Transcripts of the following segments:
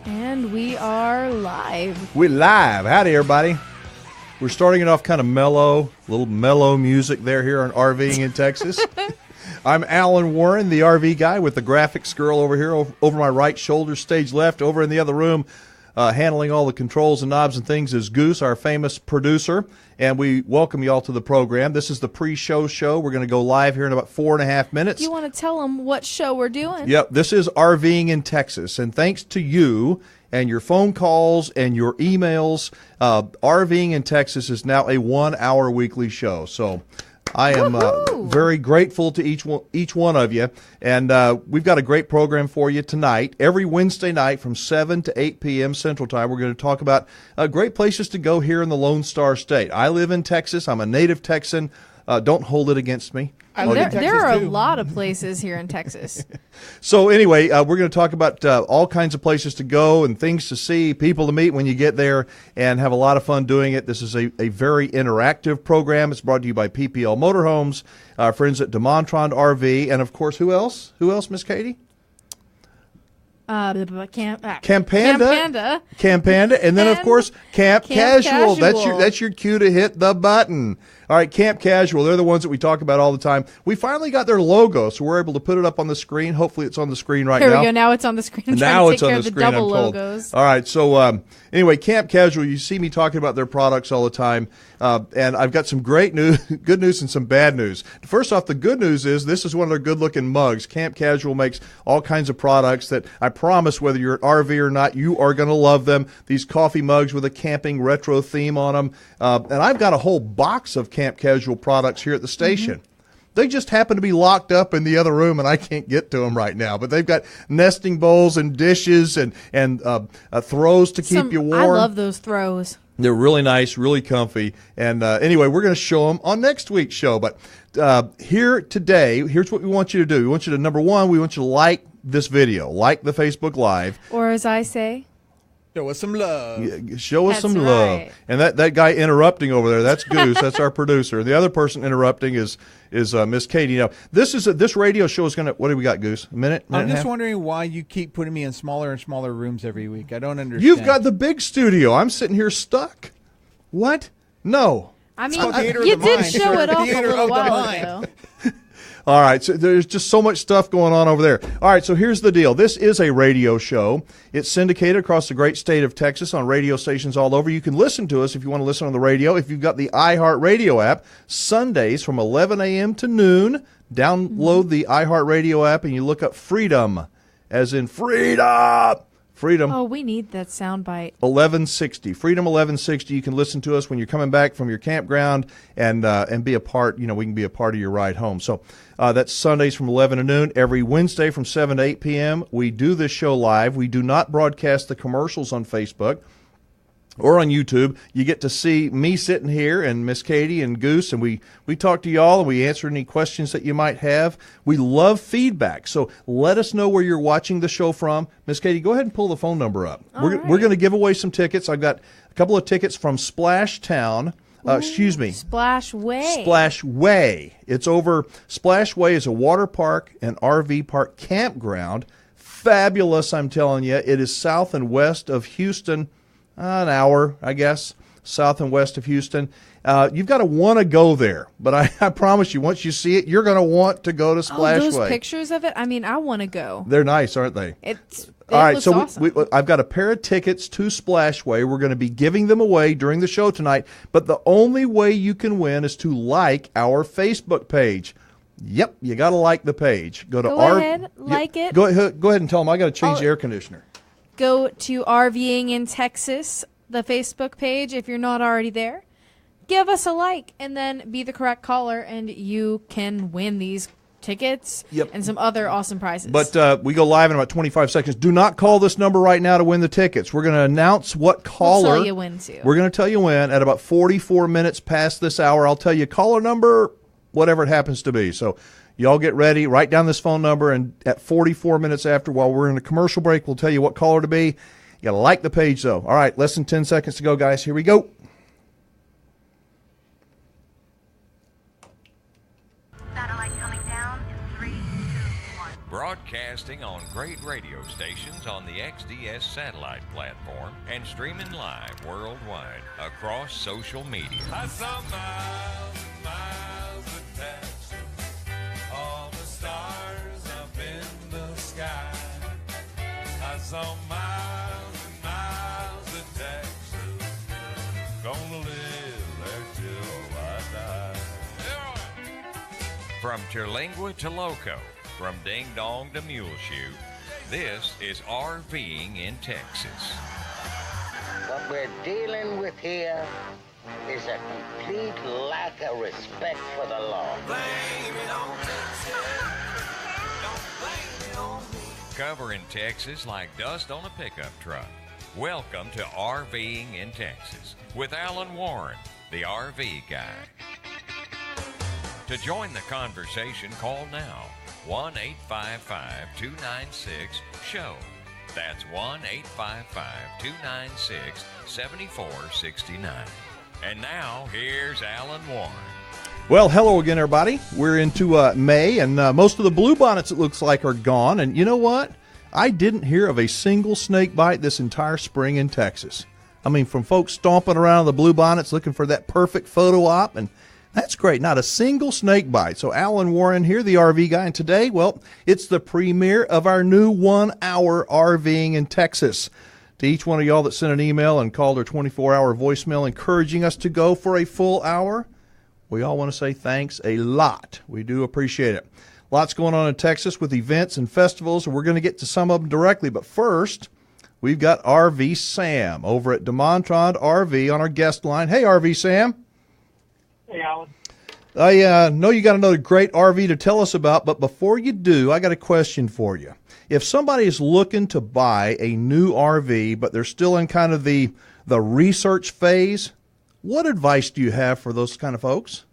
And we are live. We're live. Howdy, everybody. We're starting it off kind of mellow, a little mellow music there here on RVing in Texas. I'm Alan Warren, the RV guy, with the graphics girl over here, over my right shoulder, stage left. Over in the other room, handling all the controls and knobs and things, is Goose, our famous producer. And we welcome you all to the program. This is the pre-show show. We're going to go live here in about 4.5 minutes. You want to tell them what show we're doing? Yep, this is RVing in Texas. And thanks to you and your phone calls and your emails, RVing in Texas is now a 1-hour weekly show. So I am very grateful to each one of you. And we've got a great program for you tonight. Every Wednesday night from 7 to 8 p.m. Central Time, we're going to talk about great places to go here in the Lone Star State. I live in Texas. I'm a native Texan. Don't hold it against me. There are a lot of places here in Texas. So anyway, we're going to talk about all kinds of places to go and things to see, people to meet when you get there, and have a lot of fun doing it. This is a very interactive program. It's brought to you by PPL Motorhomes, our friends at DeMontrond RV, and of course, who else? Who else, Miss Katie? Camp Panda, and then of course Camp Casual. That's your cue to hit the button. All right, Camp Casual. They're the ones that we talk about all the time. We finally got their logo, so we're able to put it up on the screen. Hopefully, it's on the screen right now. Here we go. Now it's on the screen. Now it's on the screen. Double I'm told. logos. All right. So anyway, Camp Casual. You see me talking about their products all the time, and I've got some great news, good news, and some bad news. First off, the good news is this is one of their good-looking mugs. Camp Casual makes all kinds of products that I promise, whether you're an RV or not, you are going to love them. These coffee mugs with a camping retro theme on them, and I've got a whole box of Camp Casual products here at the station. They just happen to be locked up in the other room, and I can't get to them right now. But they've got nesting bowls and dishes and throws to keep you warm. I love those throws. They're really nice, really comfy. And anyway, we're going to show them on next week's show. But here today, here's what we want you to do. We want you to, number one, we want you to like this video, like the Facebook Live. Or as I say, show us some love. Yeah, show us That's some right. love. And that guy interrupting over there, that's Goose. That's our producer. The other person interrupting is Miss Katie. Now, this radio show is going to, what do we got, Goose? A minute? I'm just wondering why you keep putting me in smaller and smaller rooms every week. I don't understand. You've got the big studio. I'm sitting here stuck. What? No. I mean, Theater of you the did Mind. show it off a Theater little of the while Mind. ago. All right, so there's just so much stuff going on over there. All right, so here's the deal. This is a radio show. It's syndicated across the great state of Texas on radio stations all over. You can listen to us if you want to listen on the radio. If you've got the iHeartRadio app, Sundays from 11 a.m. to noon, download the iHeartRadio app and you look up Freedom, as in freedom. Freedom. Oh, we need that soundbite. 1160. Freedom 1160. You can listen to us when you're coming back from your campground and be a part, we can be a part of your ride home. So that's Sundays from 11 to noon. Every Wednesday from 7 to 8 p.m. We do this show live. We do not broadcast the commercials on Facebook or on YouTube. You get to see me sitting here and Miss Katie and Goose, and we talk to y'all and we answer any questions that you might have. We love feedback, so let us know where you're watching the show from. Miss Katie, go ahead and pull the phone number up. We're going to give away some tickets. I've got a couple of tickets from Splash Town. Splash Way. Splash Way. It's over. Splash Way is a water park and RV park campground. Fabulous, I'm telling you. It is south and west of Houston. An hour, I guess, south and west of Houston. You've got to want to go there, but I promise you, once you see it, you're going to want to go to Splash Those Way. pictures of it, I mean, I want to go. They're nice, aren't they? All right, so awesome. I've got a pair of tickets to Splash Way. We're going to be giving them away during the show tonight, but the only way you can win is to like our Facebook page. Yep, you got to like the page. Go ahead, like it. Go ahead and tell them I got to change the air conditioner. Go to RVing in Texas, the Facebook page, if you're not already there. Give us a like, and then be the correct caller, and you can win these tickets and some other awesome prizes. But we go live in about 25 seconds. Do not call this number right now to win the tickets. We're going to announce what caller. We'll tell you when to. We're going to tell you when at about 44 minutes past this hour. I'll tell you caller number, whatever it happens to be. So y'all get ready. Write down this phone number, and at 44 minutes after, while we're in a commercial break, we'll tell you what caller to be. You got to like the page, though. All right, less than 10 seconds to go, guys. Here we go. Satellite coming down in 3, 2, 1. Broadcasting on great radio stations on the XDS satellite platform and streaming live worldwide across social media. I saw miles and miles of Texas, all the stars up in the sky. I saw miles and miles of Texas, gonna live there till I die. From Terlingua to Loco, from Ding Dong to Muleshoe, this is RVing in Texas. What we're dealing with here is a complete lack of respect for the law. Blame it on Texas. Don't blame it on me. Covering Texas like dust on a pickup truck. Welcome to RVing in Texas with Alan Warren, the RV guy. To join the conversation, call now. 1-855-296-SHOW. That's 1-855-296-7469. And now, here's Alan Warren. Well, hello again, everybody. We're into May, and most of the bluebonnets, it looks like, are gone. And you know what? I didn't hear of a single snake bite this entire spring in Texas. I mean, from folks stomping around the bluebonnets looking for that perfect photo op, and that's great. Not a single snake bite. So Alan Warren here, the RV guy, and today, well, it's the premiere of our new 1-hour RVing in Texas. To each one of y'all that sent an email and called our 24-hour voicemail encouraging us to go for a full hour, we all want to say thanks a lot. We do appreciate it. Lots going on in Texas with events and festivals, and we're going to get to some of them directly. But first, we've got RV Sam over at DeMontrond RV on our guest line. Hey, RV Sam. Hey, Alan. I know you got another great RV to tell us about, but before you do, I got a question for you. If somebody is looking to buy a new RV, but they're still in kind of the research phase, what advice do you have for those kind of folks?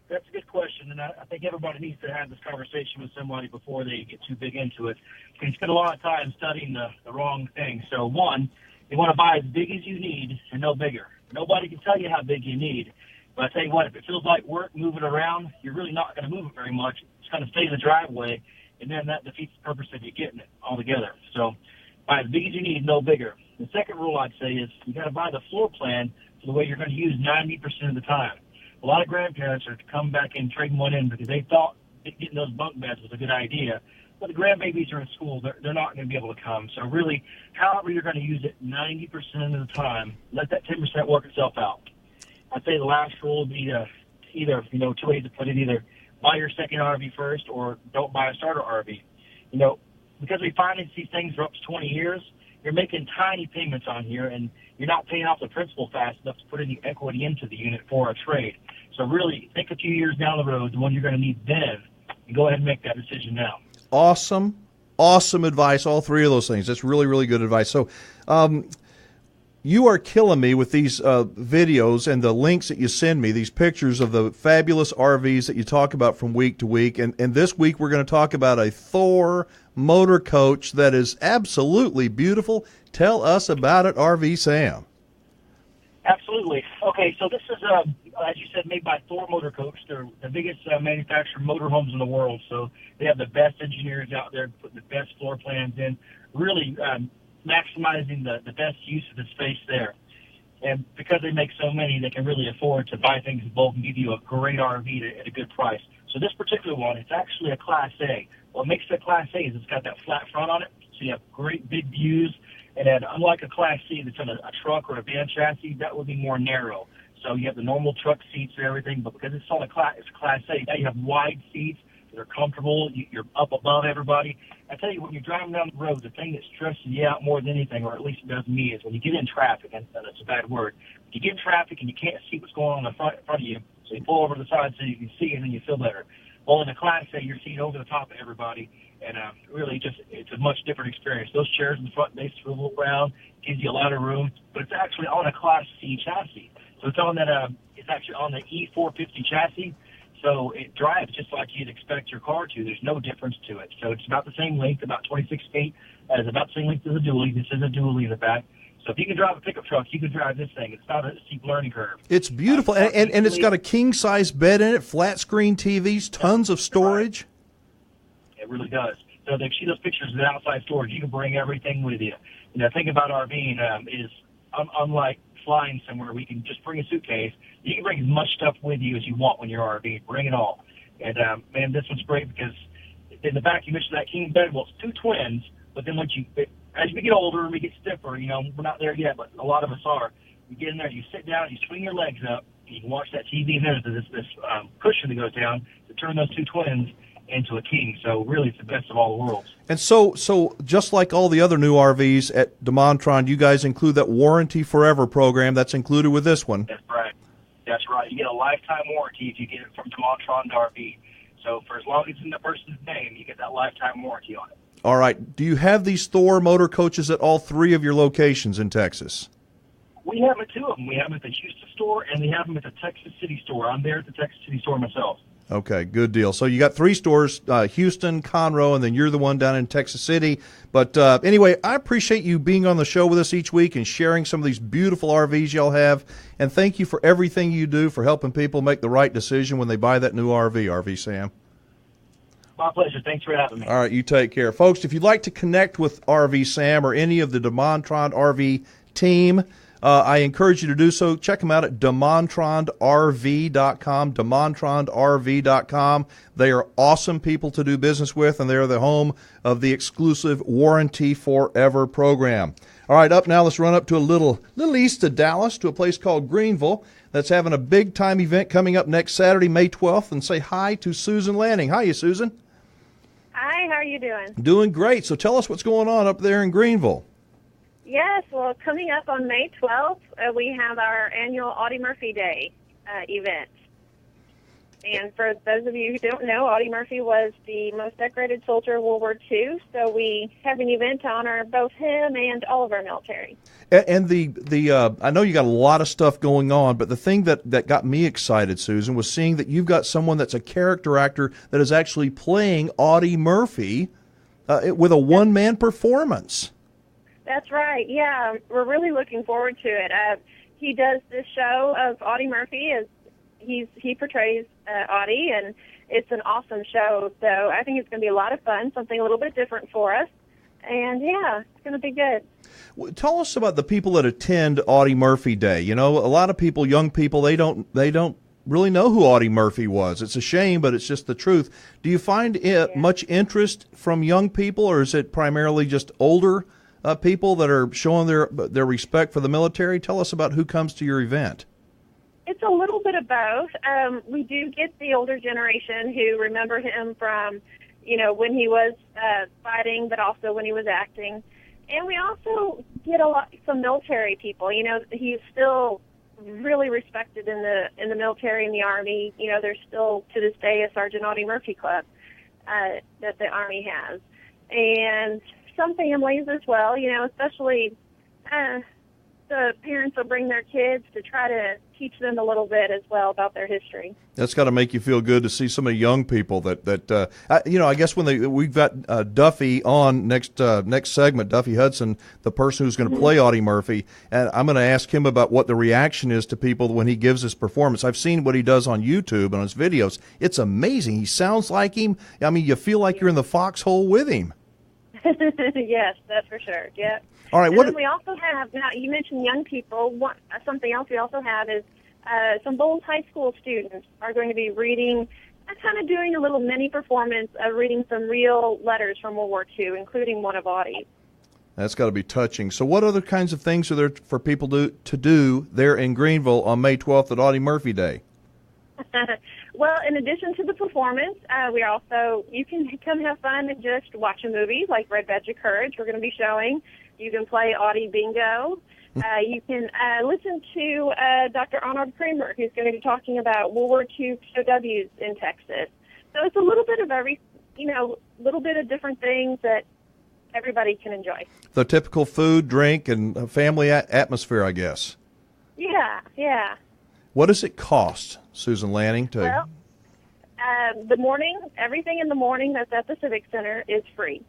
That's a good question, and I think everybody needs to have this conversation with somebody before they get too big into it. You can spend a lot of time studying the wrong thing. So, one, you want to buy as big as you need and no bigger. Nobody can tell you how big you need. But I tell you what, if it feels like work moving around, you're really not going to move it very much. It's going to stay in the driveway, and then that defeats the purpose of you getting it altogether. So buy as big as you need, no bigger. The second rule I'd say is you got to buy the floor plan for the way you're going to use 90% of the time. A lot of grandparents are coming back and trading one in because they thought getting those bunk beds was a good idea. But the grandbabies are in school. They're not going to be able to come. So really, however you're going to use it 90% of the time, let that 10% work itself out. I'd say the last rule would be either, two ways to put it, either buy your second RV first or don't buy a starter RV. Because we finance these things for up to 20 years, you're making tiny payments on here, and you're not paying off the principal fast enough to put any equity into the unit for a trade. So really, think a few years down the road, the one you're going to need then, and go ahead and make that decision now. Awesome advice, all three of those things. That's really, really good advice. So, you are killing me with these videos and the links that you send me, these pictures of the fabulous RVs that you talk about from week to week. And this week we're going to talk about a Thor motor coach that is absolutely beautiful. Tell us about it, RV Sam. Absolutely. Okay, so this is, as you said, made by Thor Motor Coach. They're the biggest manufacturer of motorhomes in the world, so they have the best engineers out there putting the best floor plans in, really maximizing the best use of the space there. And because they make so many, they can really afford to buy things in bulk and give you a great RV at a good price. So this particular one, it's actually a Class A. What makes it a Class A is it's got that flat front on it, so you have great big views. And then unlike a Class C that's on a truck or a van chassis, that would be more narrow. So you have the normal truck seats and everything, but because it's on it's Class A, now you have wide seats. They're comfortable. You're up above everybody. I tell you, when you're driving down the road, the thing that stresses you out more than anything, or at least it does me, is when you get in traffic, and that's a bad word. If you get in traffic and you can't see what's going on in front of you, so you pull over to the side so you can see and then you feel better. Well, in a Class A, you're seeing over the top of everybody, and really it's a much different experience. Those chairs in the front, they swivel around, gives you a lot of room, but it's actually on a Class C chassis. So it's on that. It's actually on the E450 chassis. So it drives just like you'd expect your car to. There's no difference to it. So it's about the same length, about 26 feet. It's about the same length as a dually. This is a dually in the back. So if you can drive a pickup truck, you can drive this thing. It's not a steep learning curve. It's beautiful. And it's got a king-size bed in it, flat-screen TVs, tons of storage. It really does. So if you see those pictures of the outside storage, you can bring everything with you. You know, think about RVing is unlike flying somewhere where you can just bring a suitcase. You can bring as much stuff with you as you want when you're RVing. Bring it all. And, man, this one's great because in the back you mentioned that king bed. Well, it's two twins, but then as we get older and we get stiffer, you know, we're not there yet, but a lot of us are. You get in there, you sit down, you swing your legs up, and you can watch that TV, and there's this cushion that goes down to turn those two twins into a king. So really, it's the best of all the worlds. And so just like all the other new RVs at DeMontron, you guys include that Warranty Forever program that's included with this one. That's right. That's right. You get a lifetime warranty if you get it from DeMontron RV. So for as long as it's in the person's name, you get that lifetime warranty on it. All right. Do you have these Thor motor coaches at all three of your locations in Texas? We have two of them. We have them at the Houston store, and we have them at the Texas City store. I'm there at the Texas City store myself. Okay, good deal. So you got three stores, Houston, Conroe, and then you're the one down in Texas City. But anyway, I appreciate you being on the show with us each week and sharing some of these beautiful RVs y'all have. And thank you for everything you do for helping people make the right decision when they buy that new RV, Sam. My pleasure. Thanks for having me. All right, you take care. Folks, if you'd like to connect with RV Sam or any of the DeMontron RV team, I encourage you to do so. Check them out at DeMontronRV.com, DeMontronRV.com. They are awesome people to do business with, and they are the home of the exclusive Warranty Forever program. All right, up now, let's run up to a little east of Dallas to a place called Greenville that's having a big-time event coming up next Saturday, May 12th, and say hi to Susan Lanning. Hi, Susan. Hi, how are you doing? Doing great. So tell us what's going on up there in Greenville. Yes, well, coming up on May 12th, we have our annual Audie Murphy Day event. And for those of you who don't know, Audie Murphy was the most decorated soldier of World War II, so we have an event to honor both him and all of our military. And I know you got a lot of stuff going on, but the thing that got me excited, Susan, was seeing that you've got someone that's a character actor that is actually playing Audie Murphy with a one-man performance. That's right. Yeah, we're really looking forward to it. He does this show of Audie Murphy as he portrays Audie, and it's an awesome show. So I think it's going to be a lot of fun, something a little bit different for us. And yeah, it's going to be good. Well, tell us about the people that attend Audie Murphy Day. You know, a lot of people, young people, they don't really know who Audie Murphy was. It's a shame, but it's just the truth. Do you find much interest from young people, or is it primarily just older people that are showing their respect for the military? Tell us about who comes to your event. It's a little bit of both. We do get the older generation who remember him from, when he was fighting, but also when he was acting. And we also get some military people. He's still really respected in the military and the Army. There's still to this day a Sergeant Audie Murphy Club that the Army has. And some families as well, especially the parents will bring their kids to try to teach them a little bit as well about their history. That's got to make you feel good to see so many young people that I guess when we've got Duffy on next segment, Duffy Hudson, the person who's going to play Audie Murphy, and I'm going to ask him about what the reaction is to people when he gives his performance. I've seen what he does on YouTube and on his videos. It's amazing. He sounds like him. I mean, you feel like you're in the foxhole with him. Yes, that's for sure. Yeah. All right. And then we also have, now you mentioned young people. Something else we also have is some Bowles High School students are going to be reading, kind of doing a little mini performance of reading some real letters from World War II, including one of Audie's. That's got to be touching. So what other kinds of things are there for people to do there in Greenville on May 12th at Audie Murphy Day? Well, in addition to the performance, you can come have fun and just watch a movie like Red Badge of Courage. We're going to be showing. You can play Audie Bingo. You can listen to Dr. Arnold Kramer, who's going to be talking about World War II POWs in Texas. So it's a little bit of little bit of different things that everybody can enjoy. The typical food, drink, and family atmosphere, I guess. Yeah. What does it cost, Susan Lanning? Well, everything in the morning that's at the Civic Center is free.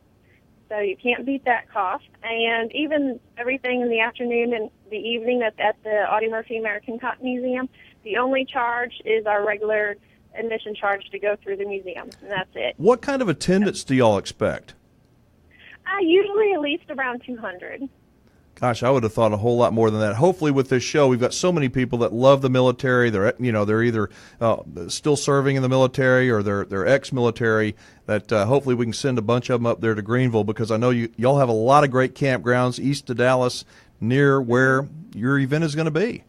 So you can't beat that cost. And even everything in the afternoon and the evening that's at the Audie Murphy American Cotton Museum, the only charge is our regular admission charge to go through the museum, and that's it. What kind of attendance do y'all expect? Usually at least around 200. Gosh, I would have thought a whole lot more than that. Hopefully, with this show, we've got so many people that love the military. They're either still serving in the military or they're ex-military. That hopefully we can send a bunch of them up there to Greenville, because I know y'all have a lot of great campgrounds east of Dallas, near where your event is going to be.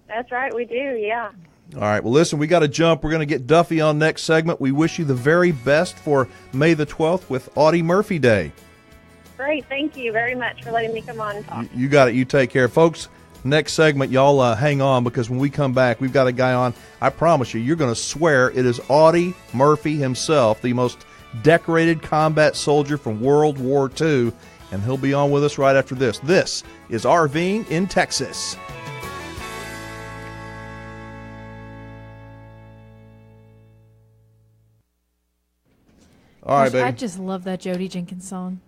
That's right, we do. Yeah. All right. Well, listen, we got to jump. We're going to get Duffy on next segment. We wish you the very best for May the 12th with Audie Murphy Day. Great. Thank you very much for letting me come on and talk. You got it. You take care. Folks, next segment, y'all hang on, because when we come back, we've got a guy on. I promise you're going to swear it is Audie Murphy himself, the most decorated combat soldier from World War II, and he'll be on with us right after this. This is RVing in Texas. All right, baby. I just love that Jody Jenkins song.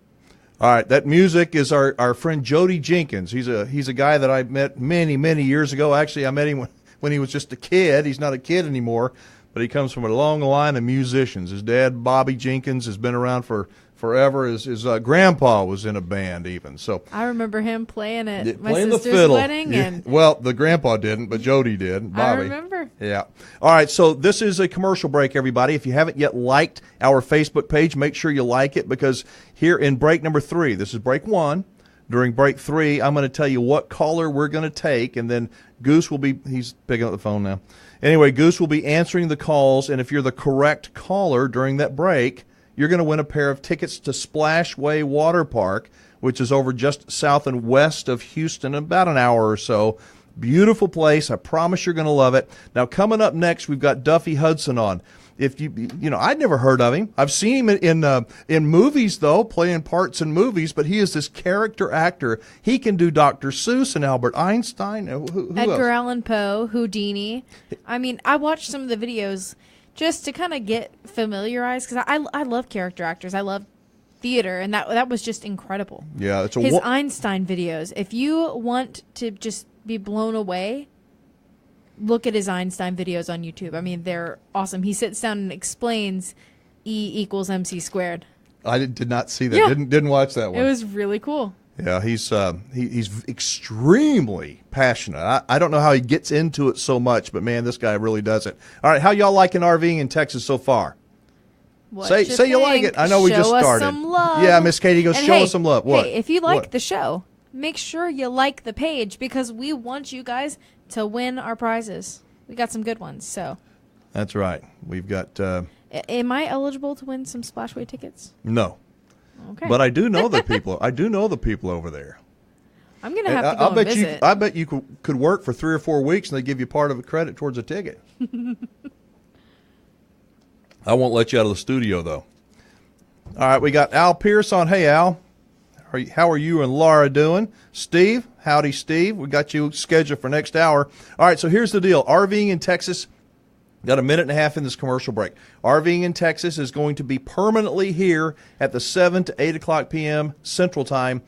All right, that music is our friend Jody Jenkins. He's a guy that I met many, many years ago. Actually, I met him when he was just a kid. He's not a kid anymore, but he comes from a long line of musicians. His dad, Bobby Jenkins, has been around for forever. His grandpa was in a band even. So I remember him playing at my playing sister's the fiddle. wedding. Yeah. And Well, the grandpa didn't, but Jody did. Bobby. I remember. Yeah. All right, so this is a commercial break, everybody. If you haven't yet liked our Facebook page, make sure you like it, because here in break number 3, this is break 1. During break 3, I'm going to tell you what caller we're going to take, and then Goose will be, he's picking up the phone now. Anyway, Goose will be answering the calls, and if you're the correct caller during that break, you're going to win a pair of tickets to Splashway Water Park, which is over just south and west of Houston, about an hour or so. Beautiful place. I promise you're going to love it. Now, coming up next, we've got Duffy Hudson on. If I'd never heard of him. I've seen him in movies, though, playing parts in movies, but he is this character actor. He can do Dr. Seuss and Albert Einstein. Who Edgar else? Allan Poe, Houdini. I mean, I watched some of the videos just to kind of get familiarized, because I love character actors. I love theater, and that was just incredible. Yeah, it's his Einstein videos. If you want to just be blown away, look at his Einstein videos on YouTube. I mean, they're awesome. He sits down and explains E = MC squared. I did not see that. Yeah. Didn't watch that one. It was really cool. Yeah, he's extremely passionate. I don't know how he gets into it so much, but man, this guy really does it. All right, how y'all liking RVing in Texas so far? What Say you like it. I know we just Show us started. some love. Yeah, Miss Katie goes, And show hey, us some love. What? Hey, if you like What? the show, make sure you like the page, because we want you guys to win our prizes. We got some good ones. So That's right. We've got am I eligible to win some Splashway tickets? no. Okay. But I do know the people. I do know the people over there. I'm going to have to go I'll and bet visit. I bet you could work for 3 or 4 weeks and they give you part of a credit towards a ticket. I won't let you out of the studio though. All right, we got Al Pierce on. Hey Al, how are you and Laura doing? Steve, howdy Steve. We got you scheduled for next hour. All right, so here's the deal. RVing in Texas. Got a minute and a half in this commercial break. RVing in Texas is going to be permanently here at the 7 to 8 o'clock p.m. Central Time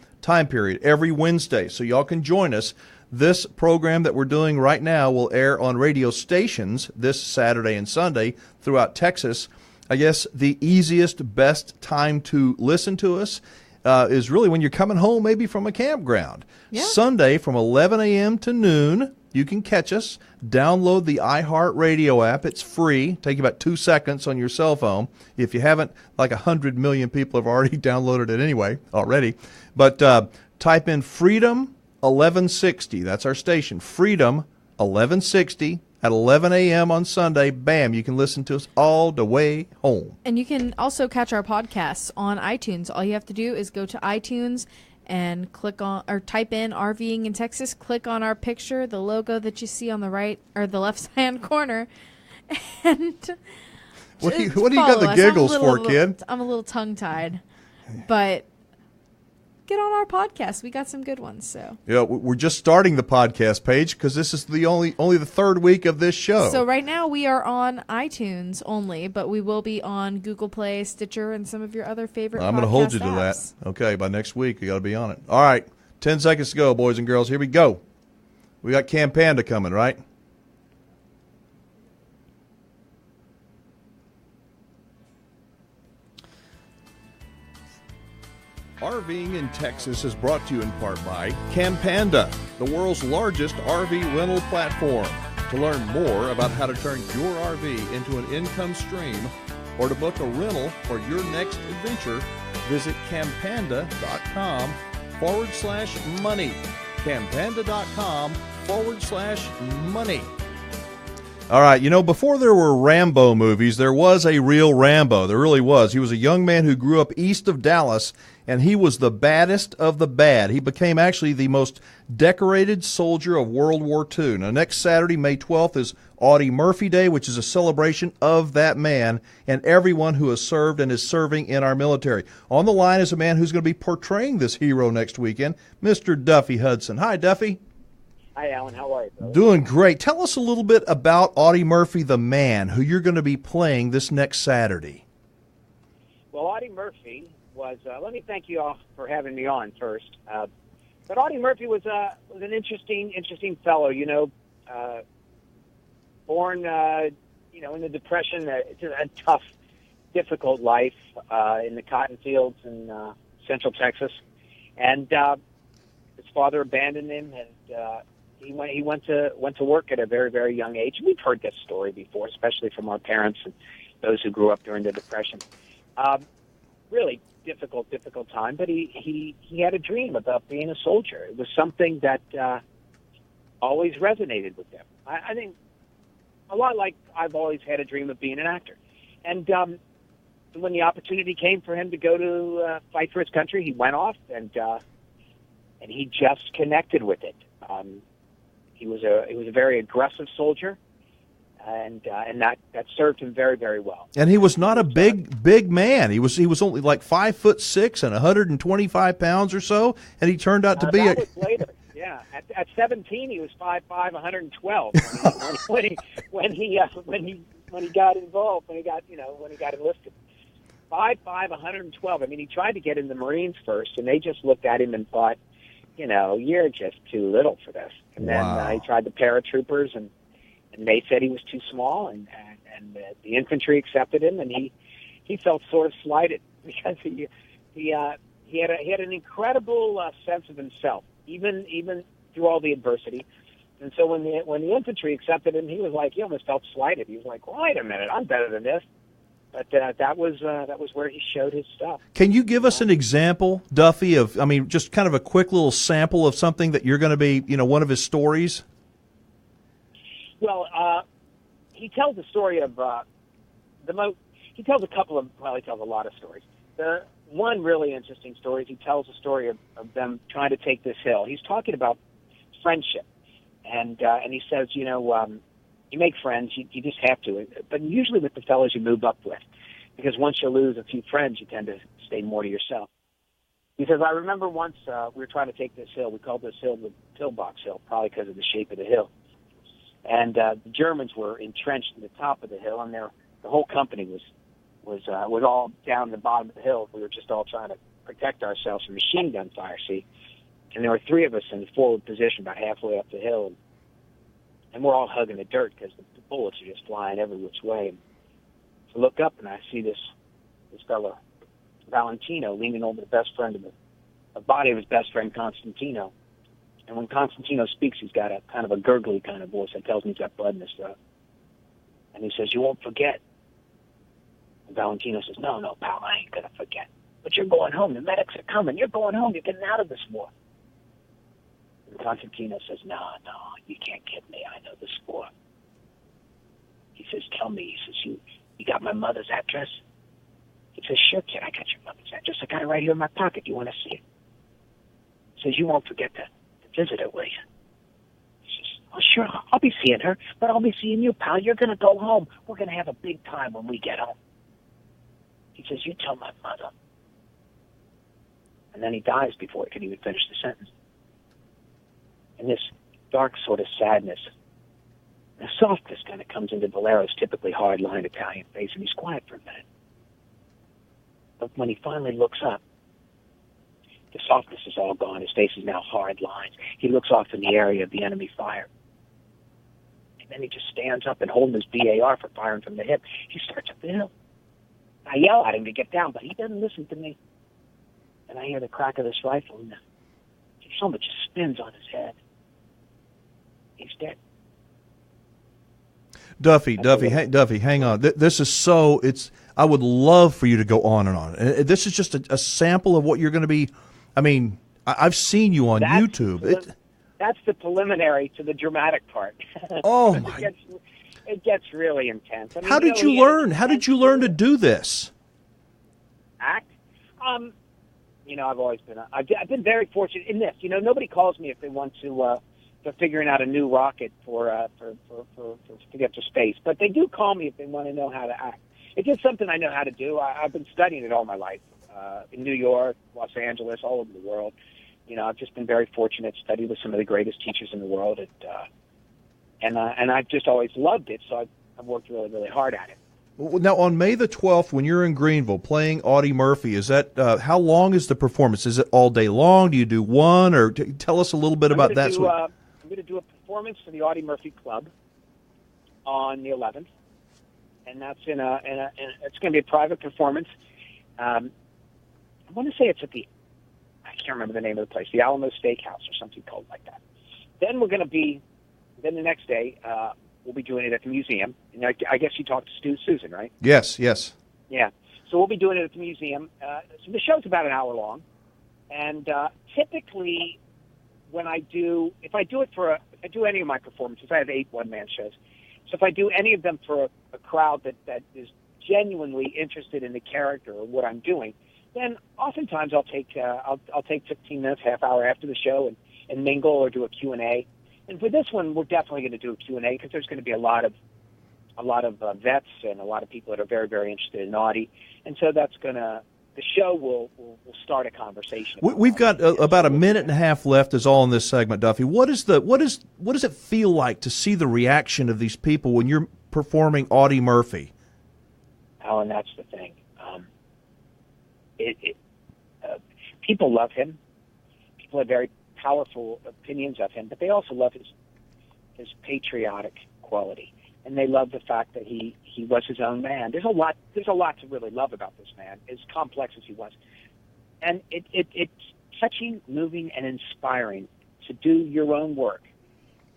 period every Wednesday. So y'all can join us. This program that we're doing right now will air on radio stations this Saturday and Sunday throughout Texas. I guess the easiest, best time to listen to us is really when you're coming home maybe from a campground. Yeah. Sunday from 11 a.m. to noon. You can catch us. Download the iHeartRadio app. It's free. Take you about 2 seconds on your cell phone. If you haven't, like 100 million people have already downloaded it anyway, already. But type in Freedom 1160. That's our station. Freedom 1160 at 11 a.m. on Sunday. Bam, you can listen to us all the way home. And you can also catch our podcasts on iTunes. All you have to do is go to iTunes and click on or type in RVing in Texas, click on our picture, the logo that you see on the right or the left hand corner, and What do you just got follow the us. giggles for, kid? I'm a little tongue tied, but get on our podcast. We got some good ones. So Yeah, we're just starting the podcast page because this is the only the third week of this show. So right now we are on iTunes only, but we will be on Google Play, Stitcher, and some of your other favorite I'm going to hold you to apps. that. Okay, by next week, you got to be on it. All right, 10 seconds to go, boys and girls. Here we go. We got Cam Panda coming, right? RVing in Texas is brought to you in part by Campanda, the world's largest RV rental platform. To learn more about how to turn your RV into an income stream or to book a rental for your next adventure, visit campanda.com/money. campanda.com/money. All right, before there were Rambo movies, there was a real Rambo. There really was. He was a young man who grew up east of Dallas, and he was the baddest of the bad. He became actually the most decorated soldier of World War II. Now, next Saturday, May 12th, is Audie Murphy Day, which is a celebration of that man and everyone who has served and is serving in our military. On the line is a man who's going to be portraying this hero next weekend, Mr. Duffy Hudson. Hi, Duffy. Hi, Alan. How are you, brother? Doing great. Tell us a little bit about Audie Murphy, the man, who you're going to be playing this next Saturday. Well, Audie Murphy was, let me thank you all for having me on first. But Audie Murphy was an interesting fellow, born, in the Depression, a tough, difficult life in the cotton fields in central Texas. And his father abandoned him, and he went to work at a very, very young age. We've heard this story before, especially from our parents and those who grew up during the Depression. Really difficult time, but he had a dream about being a soldier. It was something that always resonated with him. I think a lot like I've always had a dream of being an actor. And when the opportunity came for him to go to fight for his country, he went off and he just connected with it. He was a very aggressive soldier, and that served him very, very well. And he was not a big man. He was only like 5'6" and 125 pounds or so, and he turned out to be that was later. Yeah, at 17 he was 5'5", 112 when he got involved, when he got enlisted. 5'5", 112. I mean, he tried to get in the Marines first, and they just looked at him and thought, you're just too little for this. And then he tried the paratroopers, and they said he was too small, and the infantry accepted him, and he felt sort of slighted because he had an incredible sense of himself, even through all the adversity. And so when the infantry accepted him, he was like, he almost felt slighted. He was like, wait a minute, I'm better than this. But that was where he showed his stuff. Can you give us an example, Duffy, just kind of a quick little sample of something that you're going to be, one of his stories? Well, he tells a story of he tells a lot of stories. The one really interesting story is he tells a story of them trying to take this hill. He's talking about friendship, and he says, you make friends, you just have to, but usually with the fellows you move up with, because once you lose a few friends, you tend to stay more to yourself. He says, I remember once we were trying to take this hill. We called this hill the Pillbox Hill, probably because of the shape of the hill. And the Germans were entrenched in the top of the hill, and the whole company was all down the bottom of the hill. We were just all trying to protect ourselves from machine gun fire, see? And there were three of us in the forward position about halfway up the hill, and we're all hugging the dirt because the bullets are just flying every which way. And so I look up, and I see this fellow, Valentino, leaning over the best friend of the body of his best friend, Constantino. And when Constantino speaks, he's got a kind of a gurgly kind of voice that tells me he's got blood in his throat. And he says, you won't forget. And Valentino says, no, pal, I ain't going to forget. But you're going home. The medics are coming. You're going home. You're getting out of this war. And Constantino says, no, you can't kid me. I know this war. He says, tell me. He says, you got my mother's address? He says, sure, kid, I got your mother's address. I got it right here in my pocket. You want to see it? He says, you won't forget to visit her, will you? He says, oh, sure, I'll be seeing her, but I'll be seeing you, pal. You're going to go home. We're going to have a big time when we get home. He says, you tell my mother. And then he dies before he can even finish the sentence. And this dark sort of sadness, a softness kind of comes into Valero's typically hard-lined Italian face, and he's quiet for a minute. But when he finally looks up, the softness is all gone. His face is now hard lines. He looks off in the area of the enemy fire. And then he just stands up and holding his BAR for firing from the hip. He starts up the hill. I yell at him to get down, but he doesn't listen to me. and I hear the crack of this rifle, and his helmet just spins on his head. He's dead. Duffy, hang on. This is so. I would love for you to go on and on. And this is just a sample of what you're going to be. I mean, I've seen you on YouTube. That's the preliminary to the dramatic part. Oh my! It gets really intense. I mean, How did you learn? How did you learn to do this? Act. I've always been. I've been very fortunate in this. Nobody calls me if they want to. They're figuring out a new rocket to get to space, but they do call me if they want to know how to act. It's just something I know how to do. I've been studying it all my life, in New York, Los Angeles, all over the world. I've just been very fortunate, studied with some of the greatest teachers in the world, and I've just always loved it. So I've worked really, really hard at it. Now, on May the 12th, when you're in Greenville playing Audie Murphy, is that how long is the performance? Is it all day long? Do you do one, or tell us a little bit about that? I'm going to do a performance for the Audie Murphy Club on the 11th, and that's it's going to be a private performance. I want to say it's at I can't remember the name of the place, the Alamo Steakhouse or something called like that. Then the next day, we'll be doing it at the museum. And I guess you talked to Susan, right? Yes. Yeah. So we'll be doing it at the museum. So the show's about an hour long. And typically, if I do any of my performances, I have 8 one-man shows. So if I do any of them for a crowd that is genuinely interested in the character or what I'm doing, then oftentimes I'll take 15 minutes, half hour after the show and mingle or do a Q&A. And for this one, we're definitely going to do a Q&A because there's going to be a lot of vets and a lot of people that are very, very interested in Audie. And so the show will start a conversation. We've got about a minute and a half left is all in this segment, Duffy. What does it feel like to see the reaction of these people when you're performing Audie Murphy? Oh, and that's the thing. People love him. People have very powerful opinions of him, but they also love his patriotic quality, and they love the fact that he was his own man. There's a lot to really love about this man, as complex as he was, and it's touching, moving, and inspiring to do your own work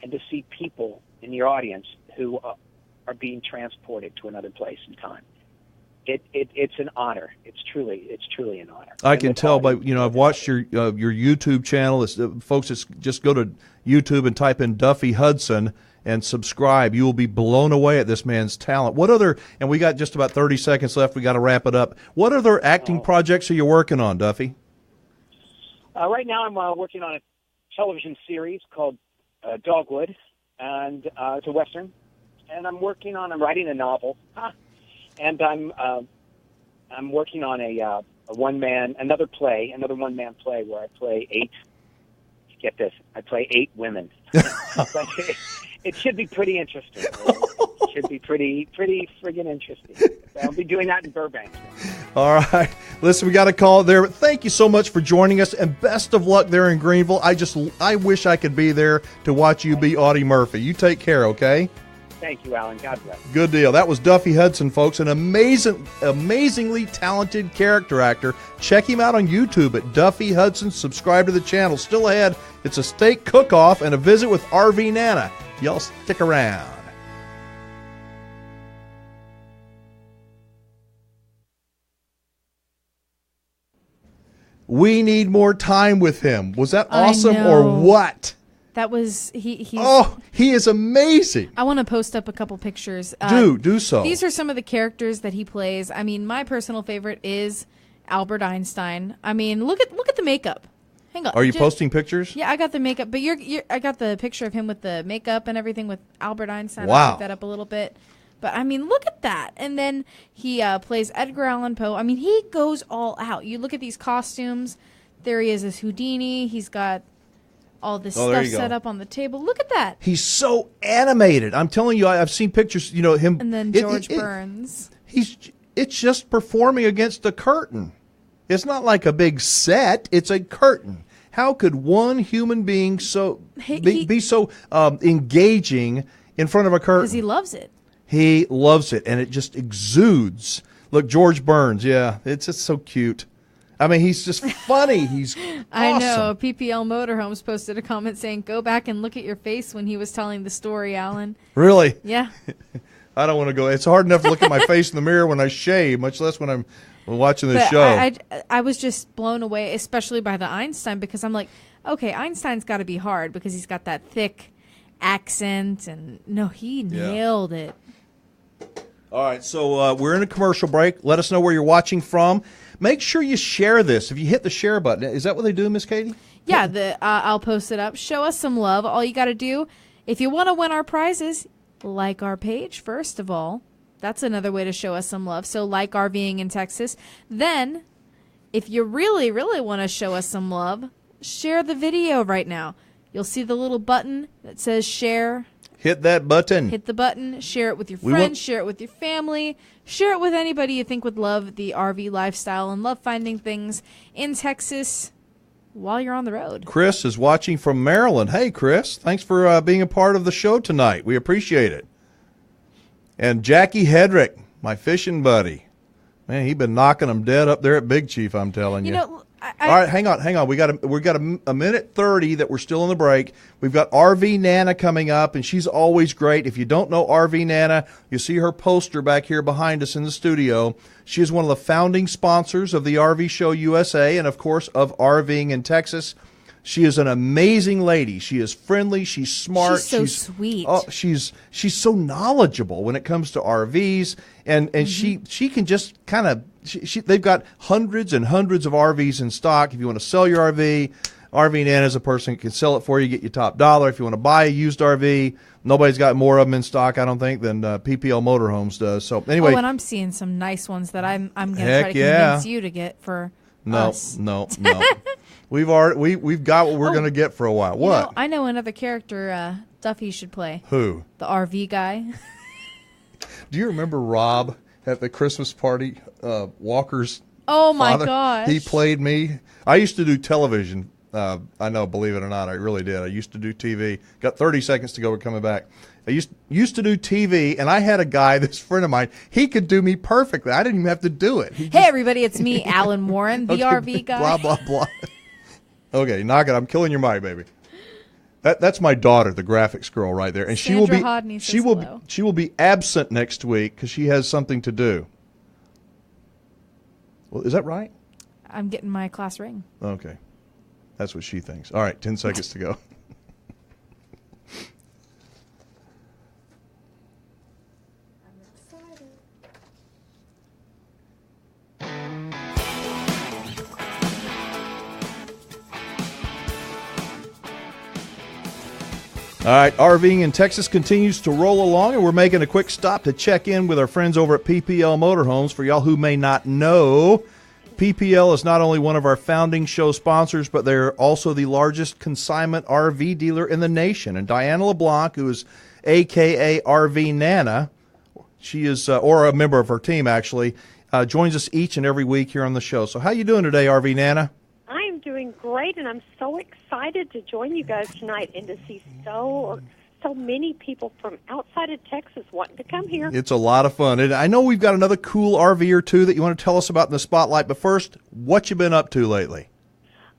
and to see people in your audience who are being transported to another place in time. It's an honor. It's truly an honor. I can tell by I've watched your YouTube channel. Folks, just go to YouTube and type in Duffy Hudson and subscribe. You will be blown away at this man's talent. What other? And we got just about 30 seconds left. We got to wrap it up. What other acting projects are you working on, Duffy? Right now, I'm working on a television series called Dogwood, and it's a Western. And I'm writing a novel. And I'm working on another one-man play where I play 8. Get this, I play 8 women. It should be pretty interesting. It should be pretty friggin' interesting. So I'll be doing that in Burbank. All right, listen, we got a call there. But thank you so much for joining us, and best of luck there in Greenville. I wish I could be there to watch you be Audie Murphy. You take care, okay? Thank you, Alan. God bless. Good deal. That was Duffy Hudson, folks, an amazingly talented character actor. Check him out on YouTube at Duffy Hudson. Subscribe to the channel. Still ahead, it's a steak cook-off and a visit with RV Nana. Y'all stick around. We need more time with him. Was that awesome or what? That was he is amazing. I want to post up a couple pictures. Do so. These are some of the characters that he plays. I mean, my personal favorite is Albert Einstein. I mean, look at the makeup. Hang on. Are you posting pictures? Yeah, I got the makeup, but I got the picture of him with the makeup and everything with Albert Einstein. Wow. I'll pick that up a little bit. But I mean, look at that. And then he plays Edgar Allan Poe. I mean, he goes all out. You look at these costumes. There he is as Houdini. He's got all this stuff set up on the table. Look at that. He's so animated. I'm telling you, I've seen pictures, him. And then George Burns. It's just performing against a curtain. It's not like a big set. It's a curtain. How could one human being be so engaging in front of a curtain? Because he loves it. He loves it, and it just exudes. Look, George Burns, yeah, it's just so cute. I mean, he's just funny. He's I awesome. know. PPL Motorhomes posted a comment saying, "Go back and look at your face when he was telling the story, Alan." Really? Yeah. I don't want to go. It's hard enough to look at my face in the mirror when I shave, much less when I'm watching this But show. I was just blown away, especially by the Einstein, because I'm like, okay, Einstein's got to be hard because he's got that thick accent, and no, he nailed it. All right, so we're in a commercial break. Let us know where you're watching from. Make sure you share this. If you hit the share button, is that what they do, Miss Katie? Yeah, I'll post it up. Show us some love. All you got to do, if you want to win our prizes, like our page, first of all. That's another way to show us some love. So like RVing in Texas. Then, if you really, really want to show us some love, share the video right now. You'll see the little button that says share. Hit that button. Hit the button. Share it with your friends. Share it with your family. Share it with anybody you think would love the RV lifestyle and love finding things in Texas while you're on the road. Chris is watching from Maryland. Hey, Chris. Thanks for being a part of the show tonight. We appreciate it. And Jackie Hedrick, my fishing buddy. Man, he's been knocking them dead up there at Big Chief, I'm telling you. You know, all right, hang on. We got a minute 30 that we're still in the break. We've got RV Nana coming up, and she's always great. If you don't know RV Nana, you see her poster back here behind us in the studio. She is one of the founding sponsors of the RV Show USA and, of course, of RVing in Texas. She is an amazing lady. She is friendly. She's smart. She's so sweet. Oh, she's so knowledgeable when it comes to RVs, and she can just kind of they've got hundreds and hundreds of RVs in stock. If you want to sell your RV, RV Nana is a person who can sell it for you, get you top dollar. If you want to buy a used RV, nobody's got more of them in stock, I don't think, than PPL Motorhomes does. So anyway, and I'm seeing some nice ones that I'm going to try to convince you to get for us. No. We've got what we're going to get for a while. What? You know, I know another character Duffy should play. Who? The RV guy. Do you remember Rob at the Christmas party? Walker's Oh my father? gosh. He played me. I used to do television. I know, believe it or not, I really did. I used to do TV. Got 30 seconds to go. We're coming back. I used to do TV, and I had a guy, this friend of mine, he could do me perfectly. I didn't even have to do it. Hey, everybody, it's me, Alan Warren, the RV guy. Blah, blah, blah. Okay, knock it. I'm killing your mic, baby. That's my daughter, the graphics girl right there. And Sandra Hodney says hello. She will be absent next week because she has something to do. Well, is that right? I'm getting my class ring. Okay. That's what she thinks. All right, 10 seconds to go. All right, RVing in Texas continues to roll along, and we're making a quick stop to check in with our friends over at PPL Motorhomes. For y'all who may not know, PPL is not only one of our founding show sponsors, but they're also the largest consignment RV dealer in the nation. And Diana LeBlanc, who is a.k.a. RV Nana, she is, or a member of her team actually, joins us each and every week here on the show. So how you doing today, RV Nana? I'm doing great, and I'm so excited to join you guys tonight and to see so many people from outside of Texas wanting to come here. It's a lot of fun. And I know we've got another cool RV or two that you want to tell us about in the spotlight, but first, what you been up to lately?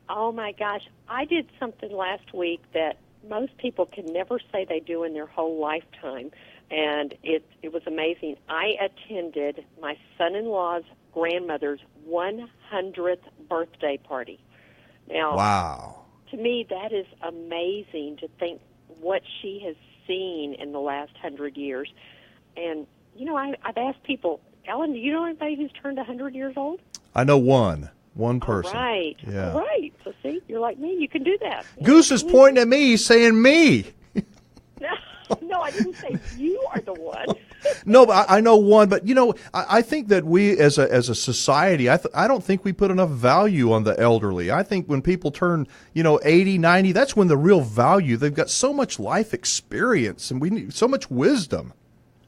Oh, my gosh. I did something last week that most people can never say they do in their whole lifetime, and it was amazing. I attended my son-in-law's grandmother's 100th birthday party. Now, wow. To me, that is amazing to think what she has seen in the last 100 years. And, you know, I've asked people, Ellen, do you know anybody who's turned 100 years old? I know one person. All right. Yeah. All right. So, see, you're like me. You can do that. Goose is pointing at me, saying me. No, I didn't say you are the one. No, but I know one. But, you know, I think that we as a society, I don't think we put enough value on the elderly. I think when people turn, 80, 90, that's when the real value. They've got so much life experience, and we need so much wisdom.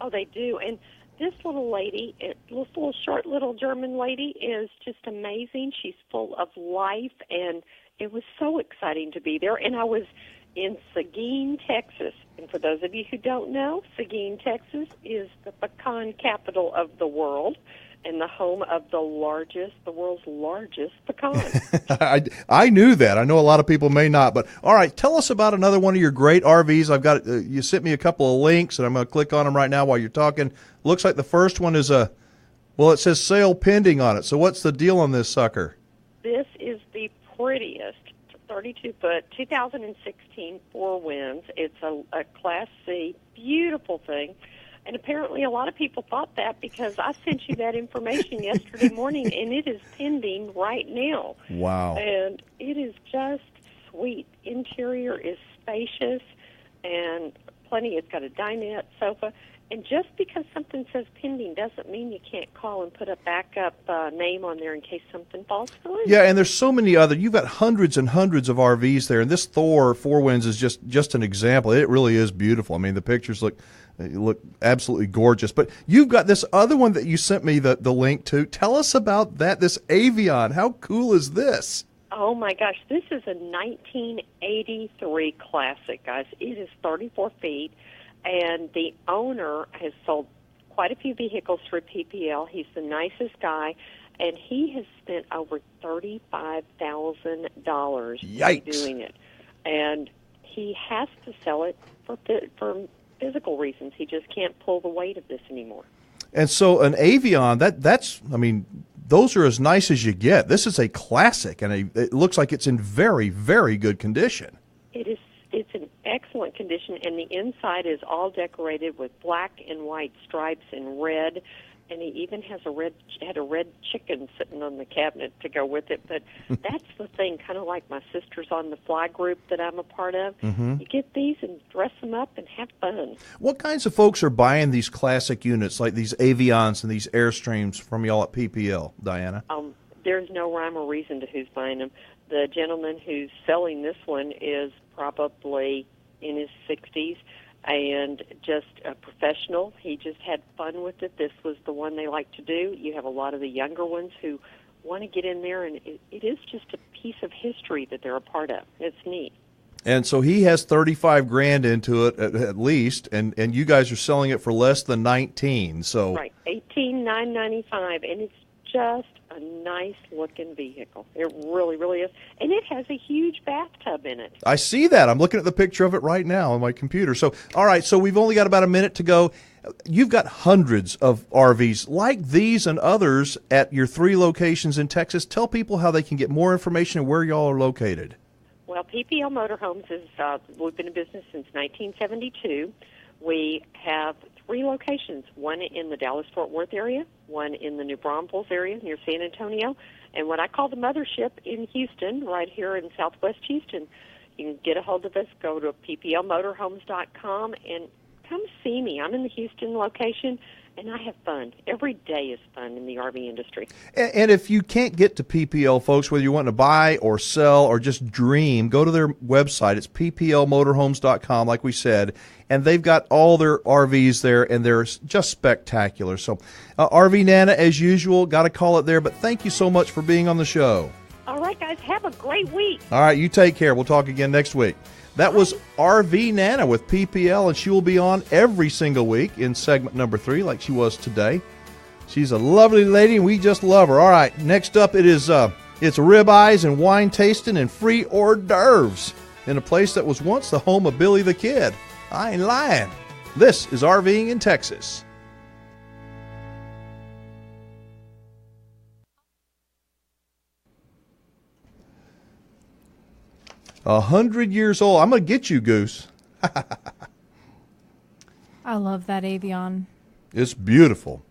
Oh, they do. And this little lady, this little short little German lady is just amazing. She's full of life, and it was so exciting to be there. And I was in Seguin, Texas. And for those of you who don't know, Seguin, Texas is the pecan capital of the world. and the home of the world's largest pecan. I knew that. I know a lot of people may not, but all right, tell us about another one of your great RVs. I've got you sent me a couple of links, and I'm going to click on them right now while you're talking. Looks like the first one is it says sale pending on it. So what's the deal on this sucker? This is the prettiest 32-foot 2016 Four Winds. It's a Class C, beautiful thing. And apparently a lot of people thought that because I sent you that information yesterday morning, and it is pending right now. Wow. And it is just sweet. Interior is spacious and plenty. It's got a dinette, sofa. And just because something says pending doesn't mean you can't call and put a backup name on there in case something falls through. Yeah, and there's so many other. You've got hundreds and hundreds of RVs there, and this Thor Four Winds is just an example. It really is beautiful. I mean, the pictures look absolutely gorgeous. But you've got this other one that you sent me the link to. Tell us about that. This Avion. How cool is this? Oh my gosh, this is a 1983 classic, guys. It is 34 feet. And the owner has sold quite a few vehicles through PPL. He's the nicest guy, and he has spent over $35,000 doing it. And he has to sell it for physical reasons. He just can't pull the weight of this anymore. And so an Avion, that's I mean, those are as nice as you get. This is a classic, and it looks like it's in very, very good condition. It is. It's in excellent condition, and the inside is all decorated with black and white stripes and red. And he even had a red chicken sitting on the cabinet to go with it. But that's the thing, kind of like my Sisters on the Fly group that I'm a part of. Mm-hmm. You get these and dress them up and have fun. What kinds of folks are buying these classic units, like these Avions and these Airstreams from y'all at PPL, Diana? There's no rhyme or reason to who's buying them. The gentleman who's selling this one is probably in his 60s and just a professional. He just had fun with it. This was the one they like to do. You have a lot of the younger ones who want to get in there, and it is just a piece of history that they're a part of. It's neat. And so he has $35,000 into it at least, and you guys are selling it for less than $19,000. So right, $18,995, and it's just a nice-looking vehicle. It really, really is. And it has a huge bathtub in it. I see that. I'm looking at the picture of it right now on my computer. So, all right, so we've only got about a minute to go. You've got hundreds of RVs like these and others at your 3 locations in Texas. Tell people how they can get more information and where y'all are located. Well, PPL Motorhomes is, we've been in business since 1972. We have 3 locations, one in the Dallas-Fort Worth area, one in the New Braunfels area near San Antonio, and what I call the mothership in Houston, right here in southwest Houston. You can get a hold of us, go to pplmotorhomes.com, and come see me. I'm in the Houston location, and I have fun. Every day is fun in the RV industry. And if you can't get to PPL, folks, whether you want to buy or sell or just dream, go to their website. It's pplmotorhomes.com, like we said, and they've got all their RVs there, and they're just spectacular. So, RV Nana, as usual, got to call it there, but thank you so much for being on the show. All right, guys, have a great week. All right, you take care. We'll talk again next week. That was RV Nana with PPL, and she will be on every single week in segment number 3 like she was today. She's a lovely lady, and we just love her. All right, next up it's ribeyes and wine tasting and free hors d'oeuvres in a place that was once the home of Billy the Kid. I ain't lying. This is RVing in Texas. A 100 years old. I'm going to get you, Goose. I love that Avion. It's beautiful.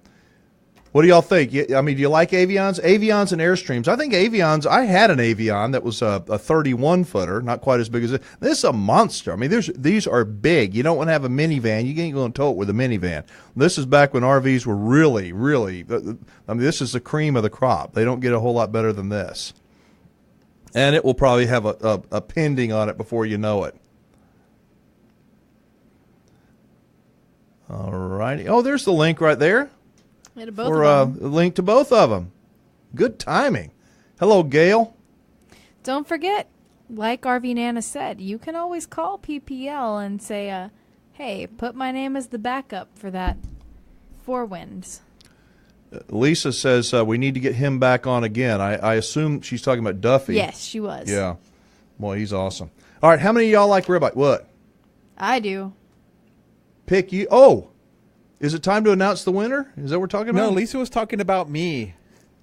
What do y'all think? I mean, do you like Avions? Avions and Airstreams. I think Avions, I had an Avion that was a 31-footer, not quite as big as this. This is a monster. I mean, these are big. You don't want to have a minivan. You ain't going to tow it with a minivan. This is back when RVs were really, really, I mean, this is the cream of the crop. They don't get a whole lot better than this. And it will probably have a pending on it before you know it. All righty. Oh, there's the link right there. For a link to both of them. Good timing. Hello, Gail. Don't forget, like RV Nana said, you can always call PPL and say, hey, put my name as the backup for that Four Winds. Lisa says we need to get him back on again. I assume she's talking about Duffy. Yes, she was. Yeah. Boy, he's awesome. All right, how many of y'all like ribeye? What? I do. Pick you. Oh, is it time to announce the winner? Is that what we're talking about? No, Lisa was talking about me.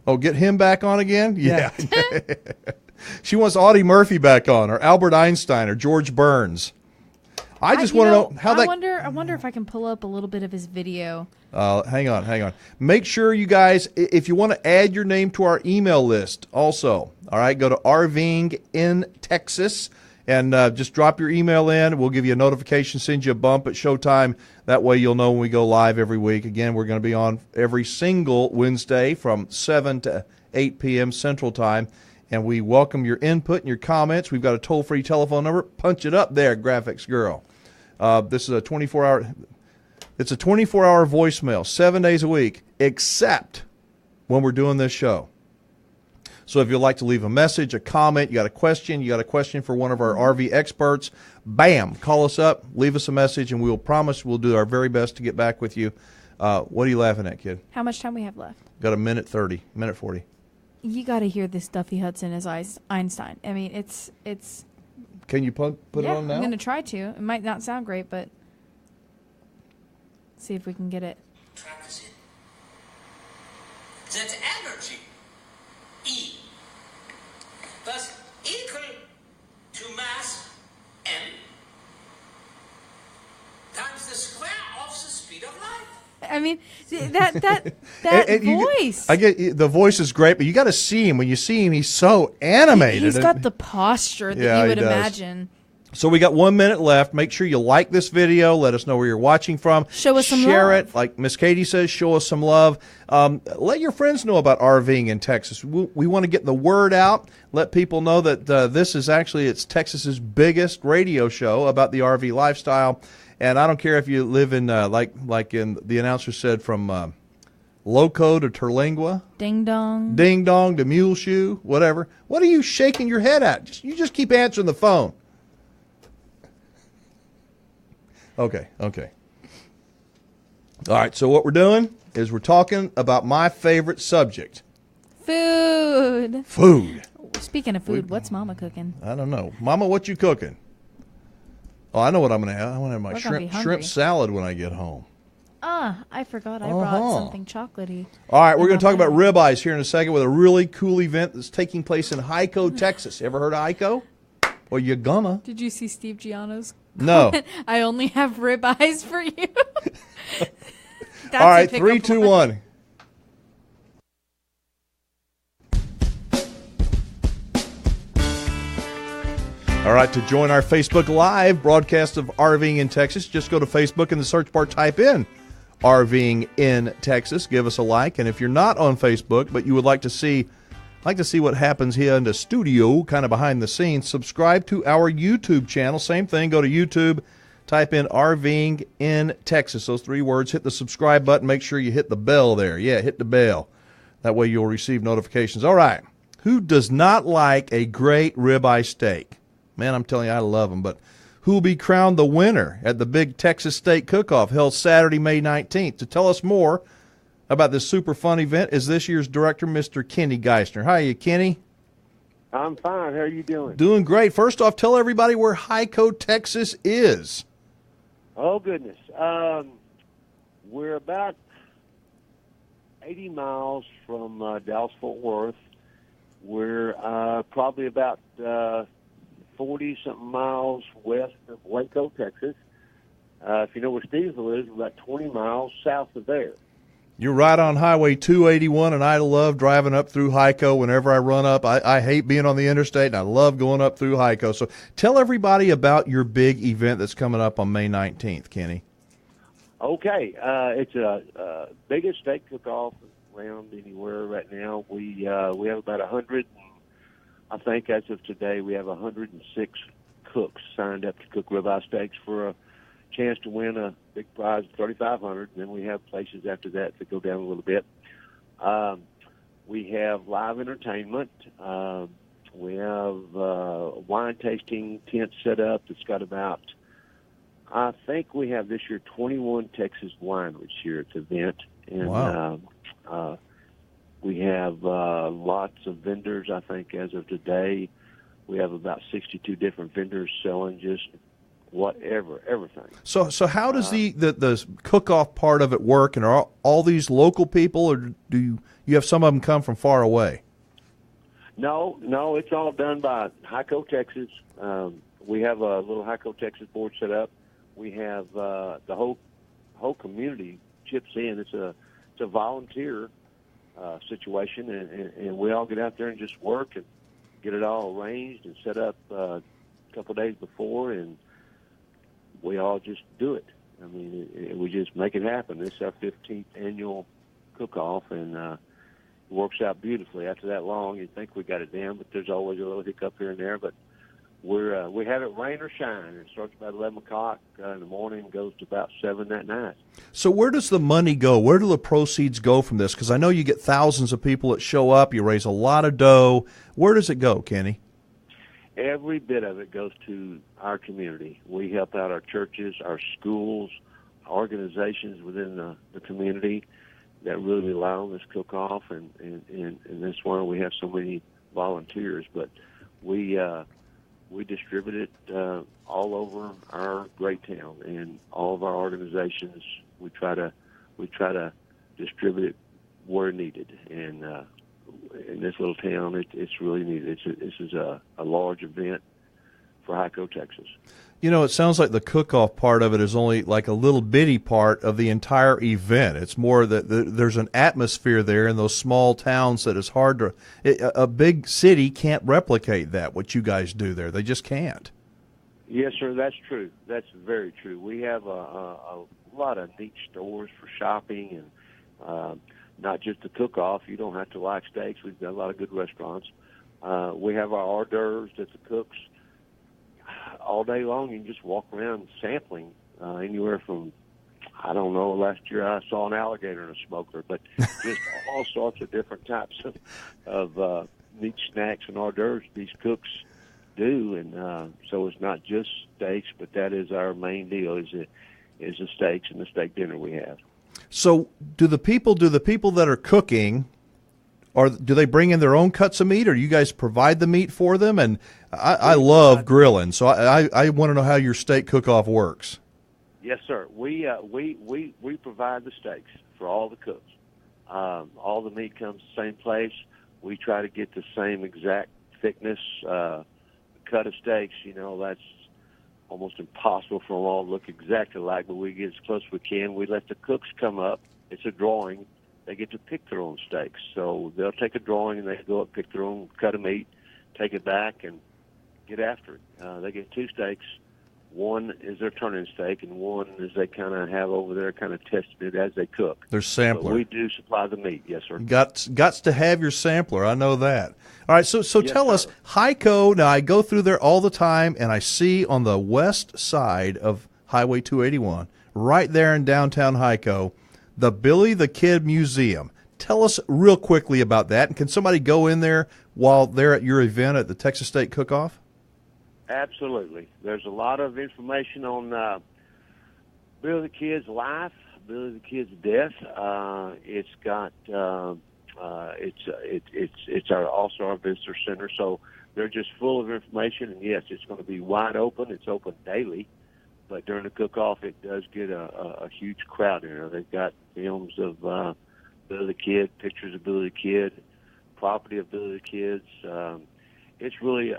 Oh, get him back on again? Yeah. She wants Audie Murphy back on, or Albert Einstein, or George Burns. I just want to know how that. I wonder if I can pull up a little bit of his video. Hang on. Make sure you guys, if you want to add your name to our email list also, all right, go to RVing in Texas and just drop your email in. We'll give you a notification, send you a bump at showtime. That way you'll know when we go live every week. Again, we're going to be on every single Wednesday from 7 to 8 p.m. Central Time. And we welcome your input and your comments. We've got a toll-free telephone number. Punch it up there, graphics girl. This is a 24-hour. It's a 24-hour voicemail, 7 days a week, except when we're doing this show. So if you'd like to leave a message, a comment, you got a question for one of our RV experts, bam, call us up, leave us a message, and we'll promise we'll do our very best to get back with you. What are you laughing at, kid? How much time we have left? Got a minute 30, minute 40. You got to hear this Duffy Hudson as Einstein. I mean, it's. Can you put it on now? I'm going to try to. It might not sound great, but see if we can get it. That energy, E, was equal to mass m times the square of the speed of light. I mean, that voice. I get the voice is great, but you got to see him. When you see him, he's so animated. He's got the posture that you would imagine. So we got 1 minute left. Make sure you like this video. Let us know where you're watching from. Show us some love. Share it. Like Miss Katie says, show us some love. Let your friends know about RVing in Texas. We want to get the word out. Let people know that this is actually, it's Texas's biggest radio show about the RV lifestyle. And I don't care if you live in, like in the announcer said, from Loco to Terlingua. Ding dong. Ding dong to Muleshoe, whatever. What are you shaking your head at? You just keep answering the phone. Okay. All right, so what we're doing is we're talking about my favorite subject. Food. Speaking of food, what's Mama cooking? I don't know. Mama, what you cooking? Oh, I know what I'm going to have. I want to have my shrimp salad when I get home. I forgot I brought something chocolatey. All right, we're going to talk about ribeyes here in a second with a really cool event that's taking place in Hico, Texas. Ever heard of Hico? Well, you're gonna. Did you see Steve Giano's No. comment? I only have ribeyes for you. All right, 3, 2, 1. All right, to join our Facebook Live broadcast of RVing in Texas, just go to Facebook in the search bar, type in RVing in Texas. Give us a like. And if you're not on Facebook, but you would like to see what happens here in the studio, kind of behind the scenes, subscribe to our YouTube channel. Same thing, go to YouTube, type in RVing in Texas. Those 3 words, hit the subscribe button. Make sure you hit the bell there. Yeah, hit the bell. That way you'll receive notifications. All right, who does not like a great ribeye steak? Man, I'm telling you, I love them. But who will be crowned the winner at the big Texas Steak Cookoff held Saturday, May 19th? To tell us more about this super fun event is this year's director, Mr. Kenny Geisner. Hi, you, Kenny. I'm fine. How are you doing? Doing great. First off, tell everybody where Hico, Texas is. Oh, goodness. We're about 80 miles from Dallas-Fort Worth. We're probably about 40-something miles west of Waco, Texas. If you know where Stevensville is, we're about 20 miles south of there. You're right on Highway 281, and I love driving up through Hico whenever I run up. I hate being on the interstate, and I love going up through Hico. So tell everybody about your big event that's coming up on May 19th, Kenny. Okay. It's a biggest steak cook-off around anywhere right now. We have about 100. I think as of today, we have 106 cooks signed up to cook ribeye steaks for a chance to win a big prize of $3,500. And then we have places after that go down a little bit. We have live entertainment. We have a wine tasting tent set up that's got about, I think we have this year 21 Texas wineries here at the event. And wow. We have lots of vendors. I think as of today, we have about 62 different vendors selling just everything. So how does the cook-off part of it work? And are all these local people, or do you have some of them come from far away? No, it's all done by Hico, Texas. We have a little Hico, Texas board set up. We have the whole community chips in. It's a volunteer situation, and we all get out there and just work and get it all arranged and set up a couple of days before, and we all just do it. I mean, we just make it happen. This is our 15th annual cook-off, and it works out beautifully. After that long, you'd think we got it down, but there's always a little hiccup here and there. But we have it rain or shine. It starts about 11 o'clock in the morning and goes to about 7 that night. So where does the money go? Where do the proceeds go from this? Because I know you get thousands of people that show up. You raise a lot of dough. Where does it go, Kenny? Every bit of it goes to our community. We help out our churches, our schools, organizations within the community that really rely on this cook-off, and that's why we have so many volunteers. But we distribute it all over our great town, and all of our organizations. We try to distribute it where needed, and in this little town, it's really needed. This is a large event for Hico, Texas. You know, it sounds like the cook-off part of it is only like a little bitty part of the entire event. It's more that there's an atmosphere there in those small towns that is hard to a big city can't replicate that, what you guys do there. They just can't. Yes, sir, that's true. That's very true. We have a lot of neat stores for shopping, and not just the cook-off. You don't have to like steaks. We've got a lot of good restaurants. We have our hors d'oeuvres that the cooks all day long. You can just walk around sampling anywhere from, I don't know, last year I saw an alligator in a smoker, but just all sorts of different types of meat snacks and hors d'oeuvres these cooks do. And so it's not just steaks, but that is our main deal, is the steaks and the steak dinner we have. So do the people that are cooking, or do they bring in their own cuts of meat, or you guys provide the meat for them? And I love grilling, so I want to know how your steak cook-off works. Yes, sir. We provide the steaks for all the cooks. All the meat comes the same place. We try to get the same exact thickness cut of steaks. You know, that's almost impossible for them all to look exactly alike, but we get as close as we can. We let the cooks come up. It's a drawing. They get to pick their own steaks. So they'll take a drawing, and they go up, pick their own cut of meat, take it back, and get after it. They get two steaks. One is their turn-in steak, and one is they kind of have over there kind of testing it as they cook. Their sampler. But we do supply the meat, yes, sir. Gots to have your sampler. I know that. All right, so Yes, tell sir. us, Hico, now I go through there all the time, and I see on the west side of Highway 281, right there in downtown Hico, the Billy the Kid Museum. Tell us real quickly about that, and can somebody go in there while they're at your event at the Texas Steak Cookoff? Absolutely. There's a lot of information on Billy the Kid's life, Billy the Kid's death. It's got it's also our visitor center, so they're just full of information. And yes, it's going to be wide open. It's open daily, but during the cook-off, it does get a huge crowd in there. They've got films of Billy the Kid, pictures of Billy the Kid, property of Billy the Kid's. It's really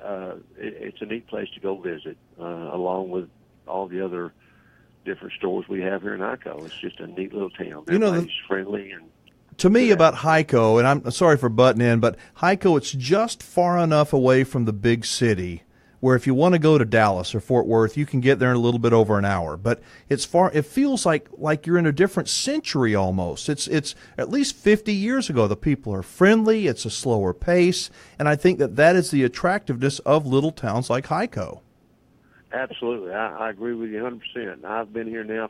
it's a neat place to go visit, along with all the other different stores we have here in Hico. It's just a neat little town. Everybody's friendly. And to me about Hico, and I'm sorry for butting in, but Hico, it's just far enough away from the big city where if you want to go to Dallas or Fort Worth, you can get there in a little bit over an hour. But it's far. It feels like you're in a different century almost. It's at least 50 years ago. The people are friendly. It's a slower pace, and I think that is the attractiveness of little towns like Hico. Absolutely, I agree with you 100%. I've been here now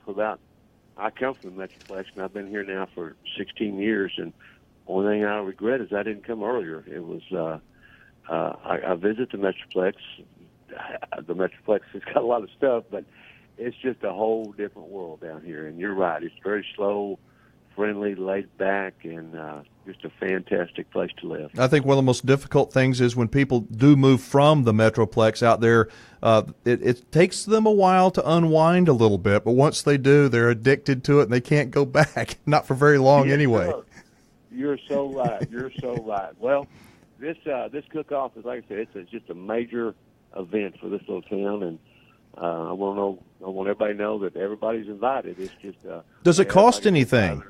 I come from the Metroplex, and I've been here now for 16 years. And only thing I regret is I didn't come earlier. It was I visit the Metroplex. The Metroplex has got a lot of stuff, but it's just a whole different world down here. And you're right; it's very slow, friendly, laid back, and just a fantastic place to live. I think one of the most difficult things is when people do move from the Metroplex out there, it takes them a while to unwind a little bit, but once they do, they're addicted to it and they can't go back, not for very long anyway. You're so right. You're so right. Well, this cook-off is, like I said, it's just a major event for this little town, and I want everybody to know that everybody's invited. It's just does it cost anything?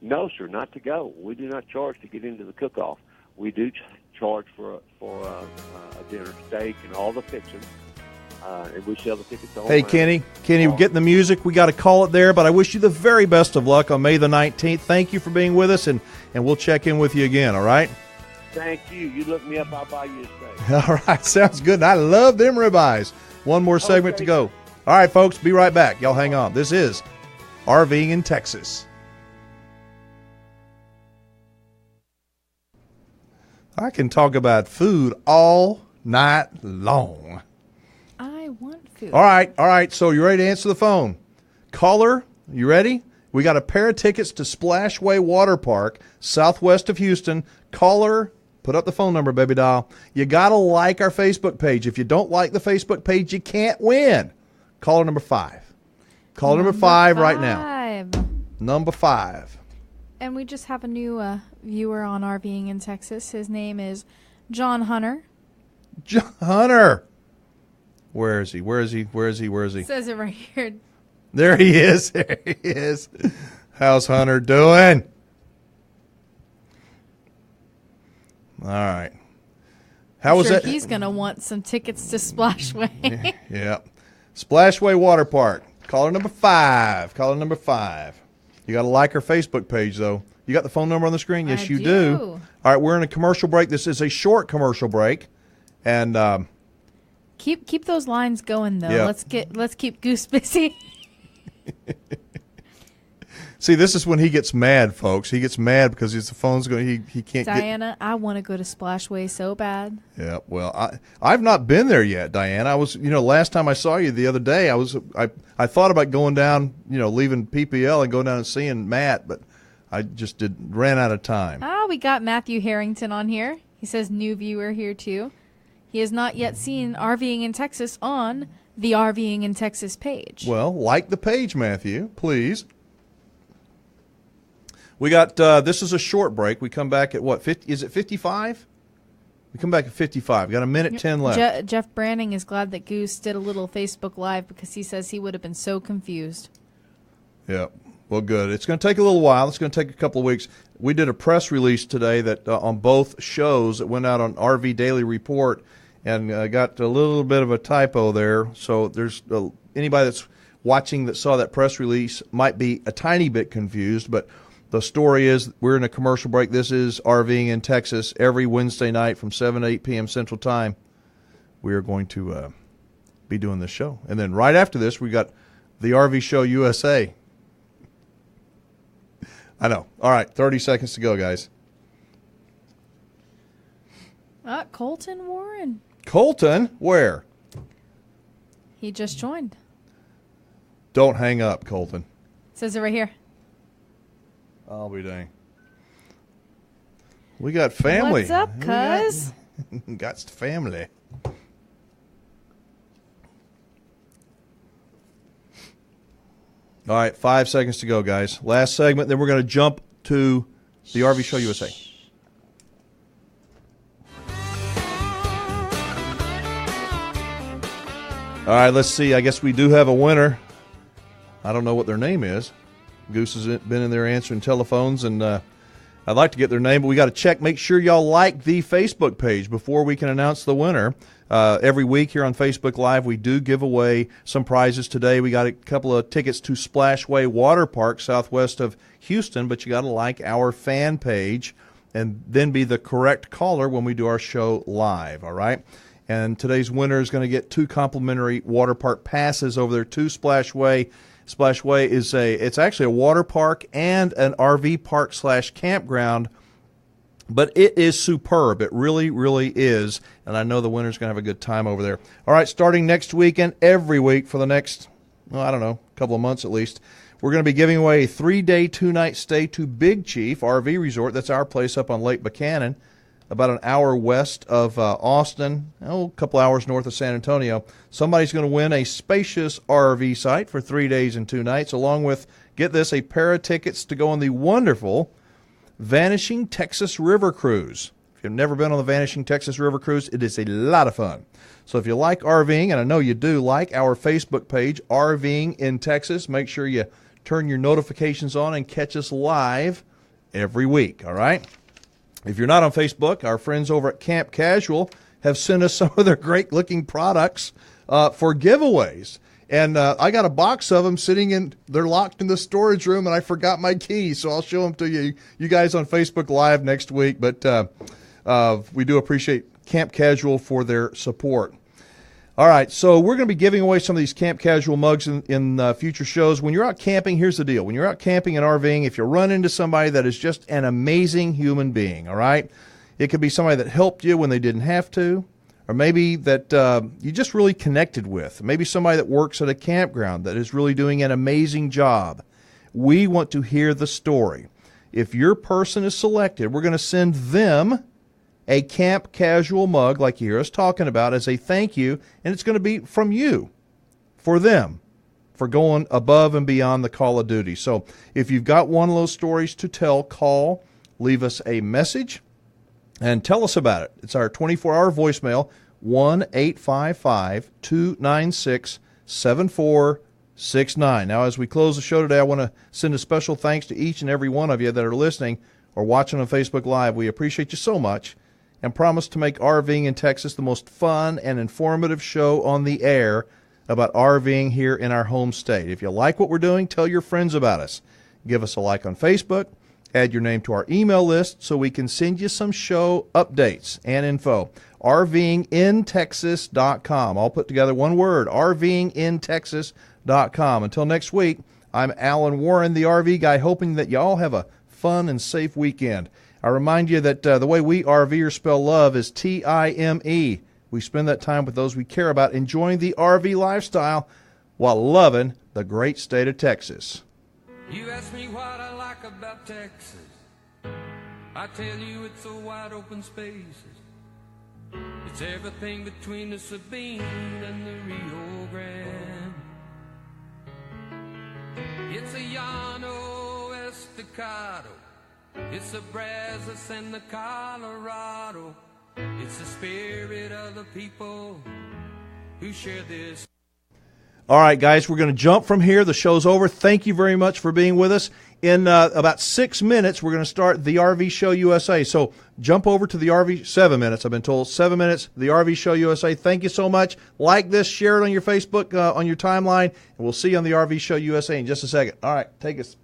No, sir, not to go. We do not charge to get into the cook-off. We do charge for a dinner, steak, and all the fixings. And we sell the tickets online. Hey, Kenny, we're getting the music. We got to call it there, but I wish you the very best of luck on May the 19th. Thank you for being with us, and we'll check in with you again, all right? Thank you. You look me up, I'll buy you a steak. All right, sounds good. And I love them ribeyes. One more segment to go. All right, folks, be right back. Y'all hang on. This is RVing in Texas. I can talk about food all night long. I want food. All right. So you ready to answer the phone? Caller, you ready? We got a pair of tickets to Splashway Water Park, southwest of Houston. Caller, put up the phone number, baby doll. You got to like our Facebook page. If you don't like the Facebook page, you can't win. Caller number 5. Caller number 5 right now. Number 5. And we just have a new viewer on RVing in Texas. His name is John Hunter. John Hunter. Where is he? It says it right here. There he is. How's Hunter doing? All right. How was that? He's going to want some tickets to Splashway. Yeah. Splashway Water Park. Caller number 5. You got to like our Facebook page, though. You got the phone number on the screen? Yes, you do. All right, we're in a commercial break. This is a short commercial break. And keep those lines going, though. Yeah. Let's keep Goose busy. See, this is when he gets mad, folks. He gets mad because the phone's going. He can't. Diana, I want to go to Splashway so bad. Yeah, well, I've not been there yet, Diana. I was, last time I saw you the other day, I thought about going down, leaving PPL and going down and seeing Matt, but I just ran out of time. We got Matthew Harrington on here. He says new viewer here too. He has not yet seen RVing in Texas on the RVing in Texas page. Well, like the page, Matthew, please. We got, this is a short break. We come back at what, 50? Is it 55? We come back at 55. Got a minute 10 left. Jeff Branning is glad that Goose did a little Facebook Live because he says he would have been so confused. Yeah, well, good. It's going to take a little while. It's going to take a couple of weeks. We did a press release today that on both shows that went out on RV Daily Report and got a little bit of a typo there. So there's anybody that's watching that saw that press release might be a tiny bit confused, but the story is we're in a commercial break. This is RVing in Texas every Wednesday night from 7 to 8 p.m. Central Time. We are going to be doing this show. And then right after this, we got the RV Show USA. I know. All right, 30 seconds to go, guys. Colton Warren. Colton? Where? He just joined. Don't hang up, Colton. It says it right here. I'll be dang. We got family. What's up, cuz? Got family. All right, 5 seconds to go, guys. Last segment, then we're going to jump to the RV Show USA. All right, let's see. I guess we do have a winner. I don't know what their name is. Goose has been in there answering telephones, and I'd like to get their name, but we got to check. Make sure y'all like the Facebook page before we can announce the winner. Every week here on Facebook Live, we do give away some prizes. Today, we got a couple of tickets to Splashway Water Park, southwest of Houston, but you got to like our fan page and then be the correct caller when we do our show live, all right? And today's winner is going to get 2 complimentary water park passes over there to Splashway. Splashway is it's actually a water park and an RV park / campground, but it is superb. It really, really is, and I know the winner's going to have a good time over there. All right, starting next week and every week for the next, couple of months at least, We're going to be giving away a 3-day, 2-night stay to Big Chief RV Resort. That's our place up on Lake Buchanan, about an hour west of Austin, a couple hours north of San Antonio. Somebody's going to win a spacious RV site for 3 days and 2 nights, along with, get this, a pair of tickets to go on the wonderful Vanishing Texas River Cruise. If you've never been on the Vanishing Texas River Cruise, it is a lot of fun. So if you like RVing, and I know you do, like our Facebook page, RVing in Texas. Make sure you turn your notifications on and catch us live every week, all right? If you're not on Facebook, our friends over at Camp Casual have sent us some of their great-looking products for giveaways. And I got a box of them they're locked in the storage room, and I forgot my key, so I'll show them to you guys on Facebook Live next week. But we do appreciate Camp Casual for their support. All right, so we're going to be giving away some of these Camp Casual mugs in future shows. When you're out camping, here's the deal. When you're out camping and RVing, if you run into somebody that is just an amazing human being, all right, it could be somebody that helped you when they didn't have to, or maybe that you just really connected with, maybe somebody that works at a campground that is really doing an amazing job. We want to hear the story. If your person is selected, we're going to send them a Camp Casual mug like you hear us talking about as a thank you, and it's going to be from you for them for going above and beyond the call of duty. So if you've got one of those stories to tell, call, leave us a message, and tell us about it. It's our 24-hour voicemail, 1-855-296-7469. Now, as we close the show today, I want to send a special thanks to each and every one of you that are listening or watching on Facebook Live. We appreciate you so much, and promise to make RVing in Texas the most fun and informative show on the air about RVing here in our home state. If you like what we're doing, tell your friends about us. Give us a like on Facebook. Add your name to our email list so we can send you some show updates and info. RVingintexas.com. All put together one word, RVingintexas.com. Until next week, I'm Alan Warren, the RV guy, hoping that you all have a fun and safe weekend. I remind you that the way we RVers spell love is T-I-M-E. We spend that time with those we care about, enjoying the RV lifestyle while loving the great state of Texas. You ask me what I like about Texas, I tell you it's a wide open spaces. It's everything between the Sabine and the Rio Grande. It's a Llano Estacado, it's the Brazos and the Colorado. It's the spirit of the people who share this. All right, guys, we're going to jump from here. The show's over. Thank you very much for being with us. In about 6 minutes, we're going to start the RV Show USA. So jump over to the RV, 7 minutes, I've been told. 7 minutes, the RV Show USA. Thank you so much. Like this, share it on your Facebook, on your timeline, and we'll see you on the RV Show USA in just a second. All right, take us.